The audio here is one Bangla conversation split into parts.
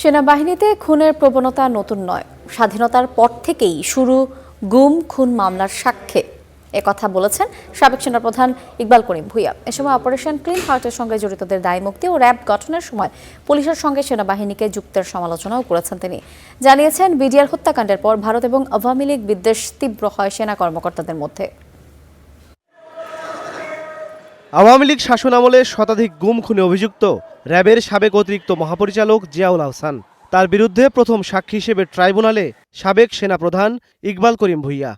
সেনাবাহিনীতে খুনের প্রবণতা নতুন নয়, স্বাধীনতার পর থেকেই শুরু গুম খুন মামলার সাক্ষ্যে একথা বলেছেন সাবেক সেনাপ্রধান ইকবাল করিম ভূঁইয়া। এ সময় অপারেশন ক্লিন হার্টের সঙ্গে জড়িতদের দায়মুক্তি ও র্যাব গঠনের সময় পুলিশের সঙ্গে সেনাবাহিনীকে যুক্তের সমালোচনাও করেছেন তিনি। জানিয়েছেন, বিডিআর হত্যাকাণ্ডের পর ভারত এবং আওয়ামী লীগ বিদ্বেষ তীব্র হয় সেনা কর্মকর্তাদের মধ্যে। আওয়ামী লীগ শাসনামলে শতাধিক গুম খুনে অভিযুক্ত র্যাবের সাবেক অতিরিক্ত মহাপরিচালক জিয়াউল আহসান। তার বিরুদ্ধে প্রথম সাক্ষী হিসেবে ট্রাইব্যুনালে সাবেক সেনাপ্রধান ইকবাল করিম ভূঁইয়া।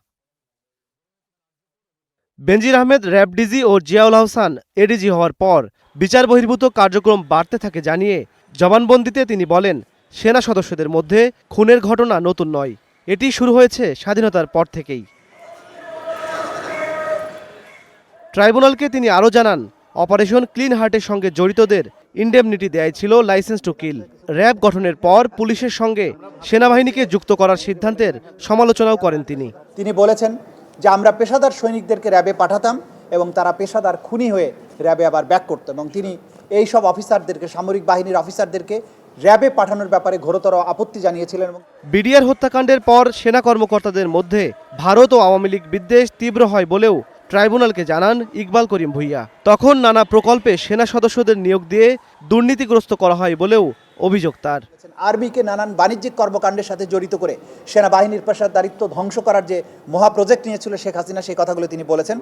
বেনজির আহমেদ র্যাব ডিজি ও জিয়াউল আহসান এডিজি হওয়ার পর বিচার বহির্ভূত কার্যক্রম বাড়তে থাকে জানিয়ে জবানবন্দিতে তিনি বলেন, সেনা সদস্যদের মধ্যে খুনের ঘটনা নতুন নয়, এটি শুরু হয়েছে স্বাধীনতার পর থেকেই। ট্রাইব্যুনালকে তিনি আরও জানান, অপারেশন ক্লিন হার্টের সঙ্গে জড়িতদের ইনডেমনিটি দেয় ছিল লাইসেন্স টু কিল। র্যাব গঠনের পর পুলিশের সঙ্গে সেনাবাহিনীকে যুক্ত করার সিদ্ধান্তের সমালোচনাও করেন তিনি। তিনি বলেছেন যে আমরা পেশাদার সৈনিকদেরকে র্যাবে পাঠাতাম এবং তারা পেশাদার খুনি হয়ে র্যাবে আবার ব্যাক করতো, এবং তিনি এই সব অফিসারদেরকে, সামরিক বাহিনীর অফিসারদেরকে র্যাবে পাঠানোর ব্যাপারে ঘোরতর আপত্তি জানিয়েছিলেন। বিডিআর হত্যাকাণ্ডের পর সেনা কর্মকর্তাদের মধ্যে ভারত ও আওয়ামী লীগ বিদ্বেষ তীব্র হয় বলেও ট্রাইব্যুনালকে জানান ইকবাল করিম ভূঁইয়া। তখন নানা প্রকল্পে সেনা সদস্যদের নিয়োগ দিয়ে দুর্নীতিগ্রস্ত করা হয় বলেও অভিযোগ তার। আর্মিকে নানান বাণিজ্যিক কর্মকাণ্ডের সাথে জড়িত করে সেনাবাহিনীর পেশাদারিত্ব ধ্বংস করার যে মহা প্রজেক্ট নিয়েছিল শেখ হাসিনা, সেই কথাগুলো তিনি বলেছেন।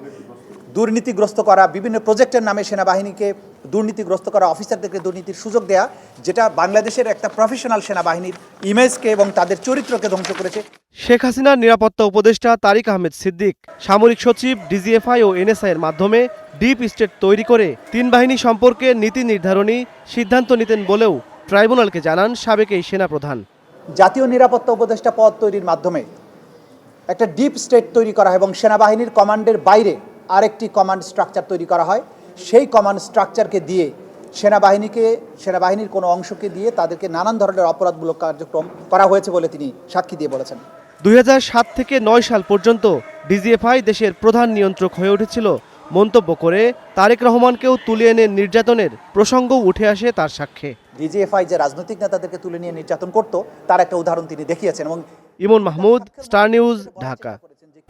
দুর্নীতিগ্রস্ত করা, বিভিন্ন প্রজেক্টের নামে সেনাবাহিনীকে দুর্নীতিগ্রস্ত করা, অফিসারদেরকে দুর্নীতির সুযোগ দেয়া, যেটা বাংলাদেশের একটা প্রফেশনাল সেনাবাহিনীর ইমেজকে এবং তাদের চরিত্রকে ধ্বংস করেছে। শেখ হাসিনার নিরাপত্তা উপদেষ্টা তারিক আহমেদ সিদ্দিক সামরিক সচিব, ডিজিএফআই ও এনএসআই এর মাধ্যমে ডিপ স্টেট তৈরি করে তিন বাহিনী সম্পর্কে নীতি নির্ধারণী সিদ্ধান্ত নিতেন বলেও ট্রাইব্যুনালকে জানান সাবেক এই সেনাপ্রধান। জাতীয় নিরাপত্তা উপদেষ্টা পদ তৈরির মাধ্যমে একটা ডিপ স্টেট তৈরি করা হয় এবং সেনাবাহিনীর কমান্ডের বাইরে আরেকটি কমান্ড স্ট্রাকচার তৈরি করা হয়। সেই কমান্ড স্ট্রাকচারকে দিয়ে সেনাবাহিনীর কোনো অংশকে দিয়ে তাদেরকে নানান ধরনের অপরাধমূলক কার্যক্রম করা হয়েছে বলে তিনি সাক্ষী দিয়ে বলেছেন। 2007 থেকে 9 সাল পর্যন্ত ডিজিএফআই দেশের প্রধান নিয়ন্ত্রক হয়ে উঠেছিল মন্তব্য করে তারেক রহমানকেও তুলে এনে নির্যাতনের প্রসঙ্গও উঠে আসে তার সাক্ষ্যে। ডিজিএফআই যে রাজনৈতিক নেতাদেরকে তুলে নিয়ে নির্যাতন করত, তার একটা উদাহরণ তিনি দেখিয়েছেন। এবং ইমন মাহমুদ, স্টার নিউজ, ঢাকা।